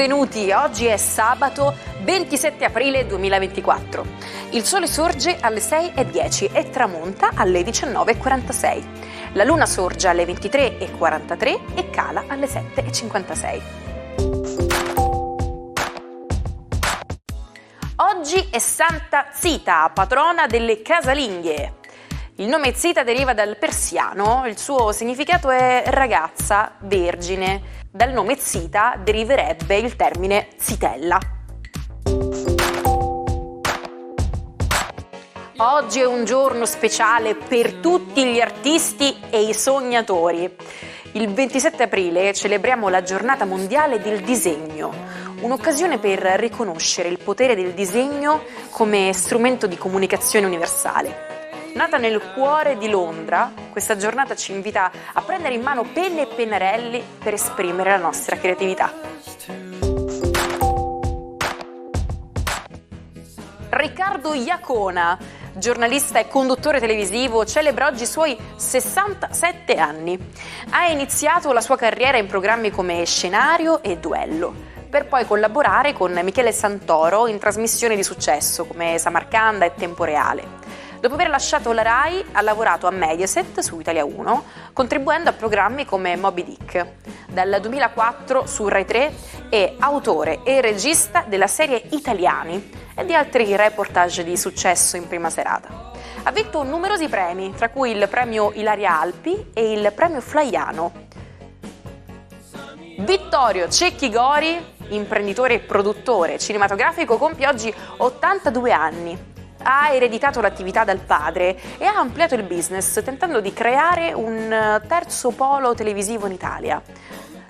benvenuti. Oggi è sabato 27 aprile 2024. Il sole sorge alle 6:10 e tramonta alle 19:46. La luna sorge alle 23:43 e cala alle 7:56. Oggi è Santa Zita, patrona delle casalinghe. Il nome Zita deriva dal persiano, il suo significato è ragazza, vergine. Dal nome Zita deriverebbe il termine zitella. Oggi è un giorno speciale per tutti gli artisti e i sognatori. Il 27 aprile celebriamo la Giornata Mondiale del Disegno, un'occasione per riconoscere il potere del disegno come strumento di comunicazione universale. Nata nel cuore di Londra, questa giornata ci invita a prendere in mano penne e pennarelli per esprimere la nostra creatività. Riccardo Iacona, giornalista e conduttore televisivo, celebra oggi i suoi 67 anni. Ha iniziato la sua carriera in programmi come Scenario e Duello, per poi collaborare con Michele Santoro in trasmissioni di successo come Samarcanda e Tempo Reale. Dopo aver lasciato la Rai, ha lavorato a Mediaset su Italia 1, contribuendo a programmi come Moby Dick. Dal 2004 su Rai 3 è autore e regista della serie Italiani e di altri reportage di successo in prima serata. Ha vinto numerosi premi, tra cui il premio Ilaria Alpi e il premio Flaiano. Vittorio Cecchi Gori, imprenditore e produttore cinematografico, compie oggi 82 anni. Ha ereditato l'attività dal padre e ha ampliato il business tentando di creare un terzo polo televisivo in Italia.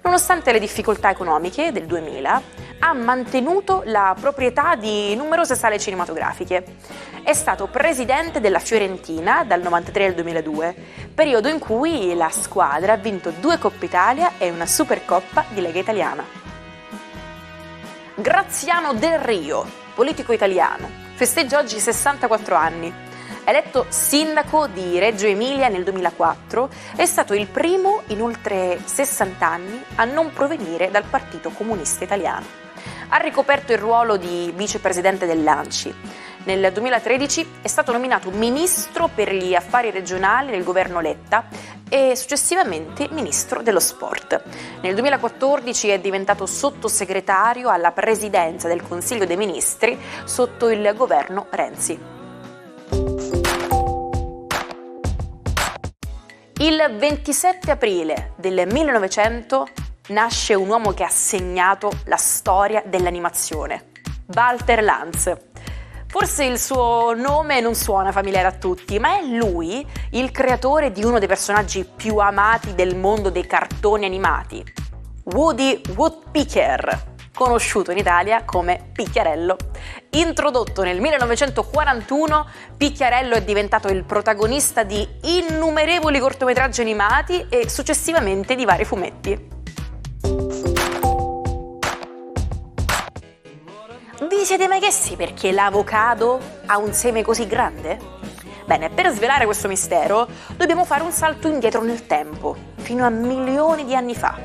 Nonostante le difficoltà economiche del 2000, ha mantenuto la proprietà di numerose sale cinematografiche. È stato presidente della Fiorentina dal 93 al 2002, periodo in cui la squadra ha vinto 2 Coppe Italia e una Supercoppa di Lega Italiana. Graziano Del Rio, politico italiano, festeggia oggi 64 anni. Eletto sindaco di Reggio Emilia nel 2004, è stato il primo in oltre 60 anni a non provenire dal Partito Comunista Italiano. Ha ricoperto il ruolo di vicepresidente dell'ANCI. Nel 2013 è stato nominato ministro per gli affari regionali nel governo Letta e successivamente ministro dello sport. Nel 2014 è diventato sottosegretario alla presidenza del Consiglio dei Ministri sotto il governo Renzi. Il 27 aprile del 1900 nasce un uomo che ha segnato la storia dell'animazione, Walter Lanz. Forse il suo nome non suona familiare a tutti, ma è lui il creatore di uno dei personaggi più amati del mondo dei cartoni animati, Woody Woodpecker, conosciuto in Italia come Picchiarello. Introdotto nel 1941, Picchiarello è diventato il protagonista di innumerevoli cortometraggi animati e successivamente di vari fumetti. Vi siete mai chiesti perché l'avocado ha un seme così grande? Bene, per svelare questo mistero dobbiamo fare un salto indietro nel tempo, fino a milioni di anni fa.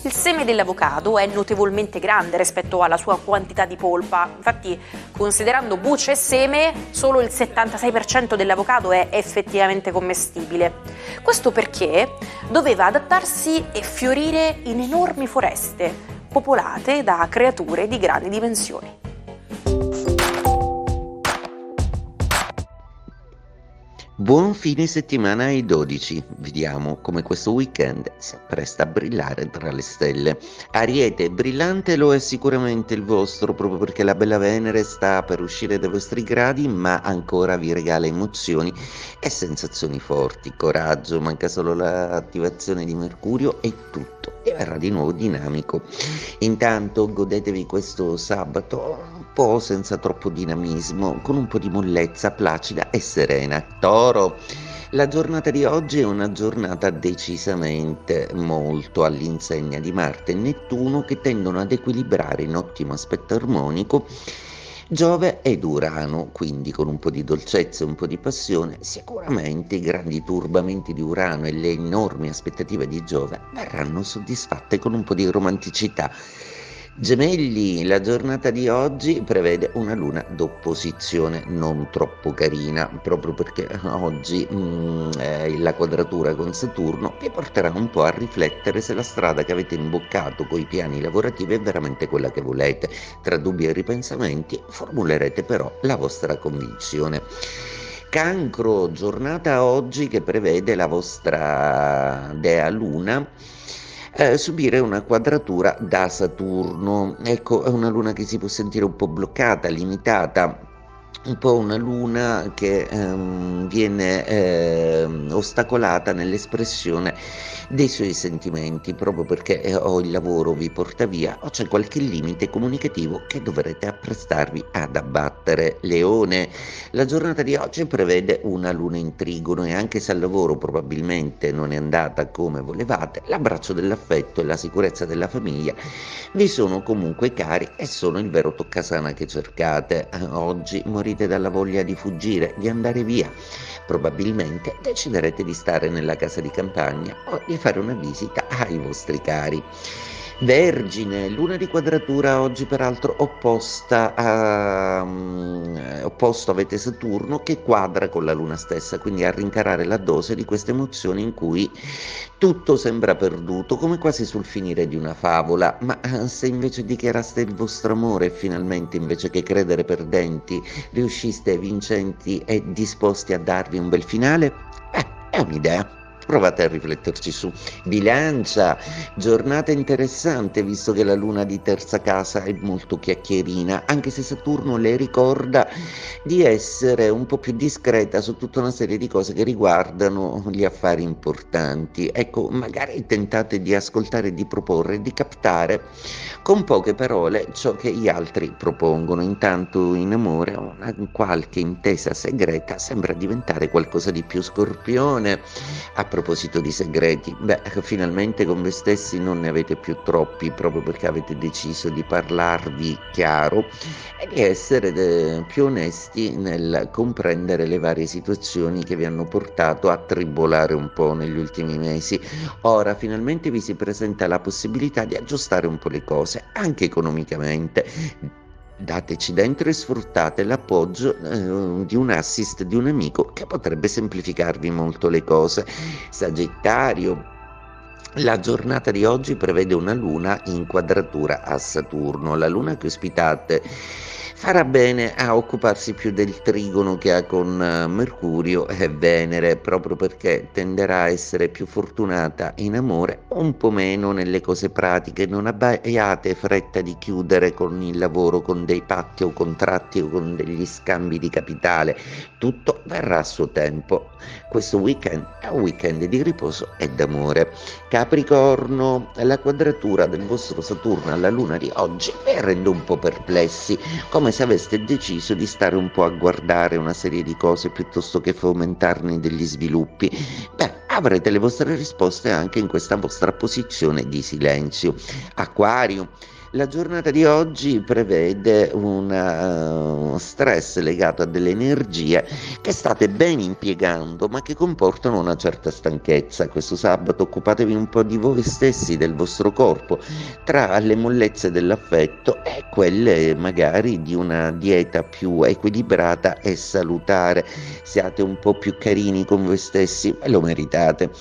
Il seme dell'avocado è notevolmente grande rispetto alla sua quantità di polpa. Infatti, considerando buccia e seme, solo il 76% dell'avocado è effettivamente commestibile. Questo perché doveva adattarsi e fiorire in enormi foreste, popolate da creature di grandi dimensioni. Buon fine settimana ai 12, vediamo come questo weekend si appresta a brillare tra le stelle. Ariete, brillante lo è sicuramente il vostro, proprio perché la bella Venere sta per uscire dai vostri gradi, ma ancora vi regala emozioni e sensazioni forti. Coraggio, manca solo l'attivazione di Mercurio e tutto verrà di nuovo dinamico. Intanto godetevi questo sabato un po' senza troppo dinamismo, con un po' di mollezza placida e serena. Toro, la giornata di oggi è una giornata decisamente molto all'insegna di Marte e Nettuno, che tendono ad equilibrare in ottimo aspetto armonico Giove ed Urano, quindi con un po' di dolcezza e un po' di passione. Sicuramente i grandi turbamenti di Urano e le enormi aspettative di Giove verranno soddisfatte con un po' di romanticità. Gemelli, la giornata di oggi prevede una luna d'opposizione non troppo carina, proprio perché oggi la quadratura con Saturno vi porterà un po' a riflettere se la strada che avete imboccato coi piani lavorativi è veramente quella che volete. Tra dubbi e ripensamenti formulerete però la vostra convinzione. Cancro, giornata oggi che prevede la vostra dea Luna subire una quadratura da Saturno. Ecco, è una luna che si può sentire un po' bloccata, limitata, un po' una luna che viene ostacolata nell'espressione dei suoi sentimenti, proprio perché o il lavoro vi porta via o c'è qualche limite comunicativo che dovrete apprestarvi ad abbattere. Leone, la giornata di oggi prevede una luna in trigono e anche se al lavoro probabilmente non è andata come volevate, l'abbraccio dell'affetto e la sicurezza della famiglia vi sono comunque cari e sono il vero toccasana che cercate. Oggi morite dalla voglia di fuggire, di andare via. Probabilmente deciderete di stare nella casa di campagna o di fare una visita ai vostri cari. Vergine, luna di quadratura oggi peraltro opposto avete Saturno che quadra con la luna stessa, quindi a rincarare la dose di queste emozioni in cui tutto sembra perduto, come quasi sul finire di una favola, ma se invece dichiaraste il vostro amore finalmente invece che credere perdenti, riusciste vincenti e disposti a darvi un bel finale, è un'idea. Provate a rifletterci su. Bilancia, giornata interessante visto che la luna di terza casa è molto chiacchierina, anche se Saturno le ricorda di essere un po' più discreta su tutta una serie di cose che riguardano gli affari importanti. Ecco, magari tentate di ascoltare e di proporre e di captare con poche parole ciò che gli altri propongono. Intanto in amore una qualche intesa segreta sembra diventare qualcosa di più. Scorpione, a proposito di segreti, finalmente con voi stessi non ne avete più troppi, proprio perché avete deciso di parlarvi chiaro e di essere più onesti nel comprendere le varie situazioni che vi hanno portato a tribolare un po' negli ultimi mesi. Ora finalmente vi si presenta la possibilità di aggiustare un po' le cose, anche economicamente. Dateci dentro e sfruttate l'appoggio di un assist di un amico che potrebbe semplificarvi molto le cose. Sagittario, la giornata di oggi prevede una luna in quadratura a Saturno. La luna che ospitate farà bene a occuparsi più del trigono che ha con Mercurio e Venere, proprio perché tenderà a essere più fortunata in amore, un po' meno nelle cose pratiche. Non abbiate fretta di chiudere con il lavoro, con dei patti o contratti o con degli scambi di capitale. Tutto verrà a suo tempo. Questo weekend è un weekend di riposo e d'amore. Capricorno, la quadratura del vostro Saturno alla luna di oggi vi rende un po' perplessi, come se aveste deciso di stare un po' a guardare una serie di cose piuttosto che fomentarne degli sviluppi. Avrete le vostre risposte anche in questa vostra posizione di silenzio. Acquario, la giornata di oggi prevede un stress legato a delle energie che state ben impiegando ma che comportano una certa stanchezza. Questo sabato occupatevi un po' di voi stessi, del vostro corpo, tra le mollezze dell'affetto e quelle magari di una dieta più equilibrata e salutare. Siate un po' più carini con voi stessi e lo meritate.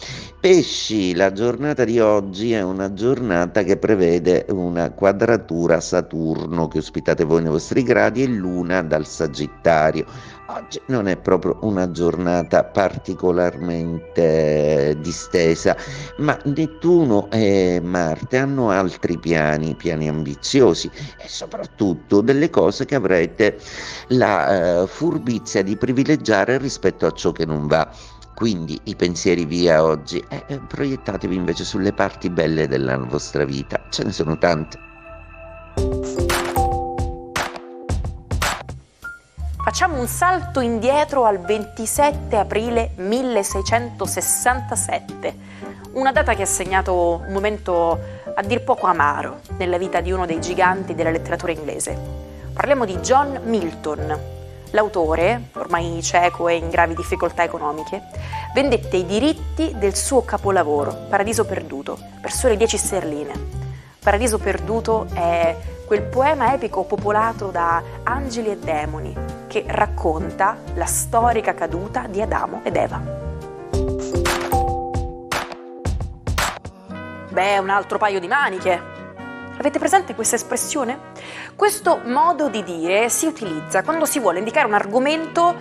Pesci, la giornata di oggi è una giornata che prevede una quadratura Saturno che ospitate voi nei vostri gradi e Luna dal Sagittario. Oggi non è proprio una giornata particolarmente distesa, ma Nettuno e Marte hanno altri piani ambiziosi e soprattutto delle cose che avrete la furbizia di privilegiare rispetto a ciò che non va. Quindi i pensieri via oggi proiettatevi invece sulle parti belle della vostra vita, ce ne sono tante. Facciamo un salto indietro al 27 aprile 1667, una data che ha segnato un momento a dir poco amaro nella vita di uno dei giganti della letteratura inglese. Parliamo di John Milton. L'autore, ormai cieco e in gravi difficoltà economiche, vendette i diritti del suo capolavoro, Paradiso Perduto, per sole 10 sterline. Paradiso perduto è quel poema epico popolato da angeli e demoni che racconta la storica caduta di Adamo ed Eva. Beh, un altro paio di maniche. Avete presente questa espressione? Questo modo di dire si utilizza quando si vuole indicare un argomento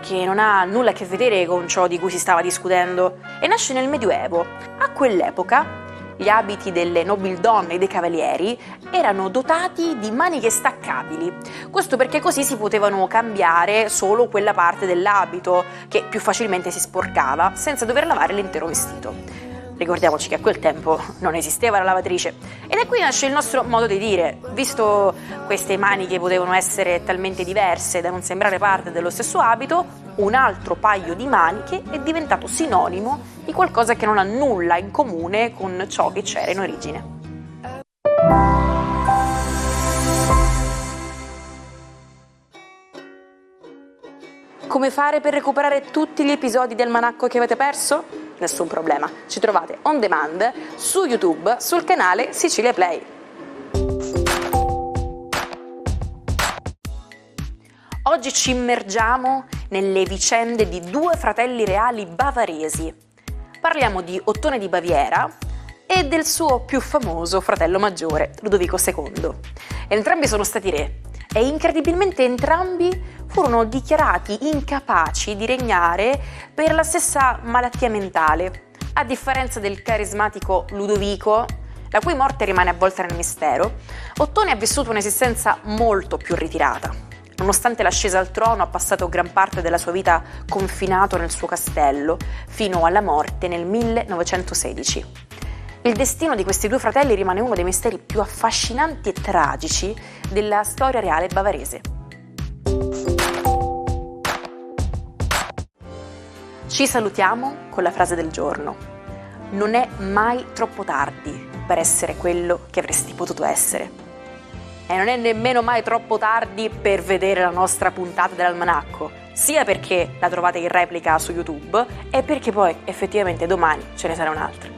che non ha nulla a che vedere con ciò di cui si stava discutendo e nasce nel Medioevo. A quell'epoca gli abiti delle nobildonne e dei cavalieri erano dotati di maniche staccabili. Questo perché così si potevano cambiare solo quella parte dell'abito che più facilmente si sporcava senza dover lavare l'intero vestito. Ricordiamoci che a quel tempo non esisteva la lavatrice. Ed è qui nasce il nostro modo di dire. Visto queste maniche potevano essere talmente diverse da non sembrare parte dello stesso abito, un altro paio di maniche è diventato sinonimo di qualcosa che non ha nulla in comune con ciò che c'era in origine. Come fare per recuperare tutti gli episodi del Almanacco che avete perso? Nessun problema, ci trovate on demand su YouTube sul canale Sicilia Play. Oggi ci immergiamo nelle vicende di due fratelli reali bavaresi. Parliamo di Ottone di Baviera e del suo più famoso fratello maggiore, Ludovico II. Entrambi sono stati re e incredibilmente entrambi furono dichiarati incapaci di regnare per la stessa malattia mentale, a differenza del carismatico Ludovico, la cui morte rimane avvolta nel mistero. Ottone ha vissuto un'esistenza molto più ritirata. Nonostante l'ascesa al trono, ha passato gran parte della sua vita confinato nel suo castello, fino alla morte nel 1916. Il destino di questi due fratelli rimane uno dei misteri più affascinanti e tragici della storia reale bavarese. Ci salutiamo con la frase del giorno. Non è mai troppo tardi per essere quello che avresti potuto essere. E non è nemmeno mai troppo tardi per vedere la nostra puntata dell'Almanacco, sia perché la trovate in replica su YouTube e perché poi effettivamente domani ce ne sarà un'altra.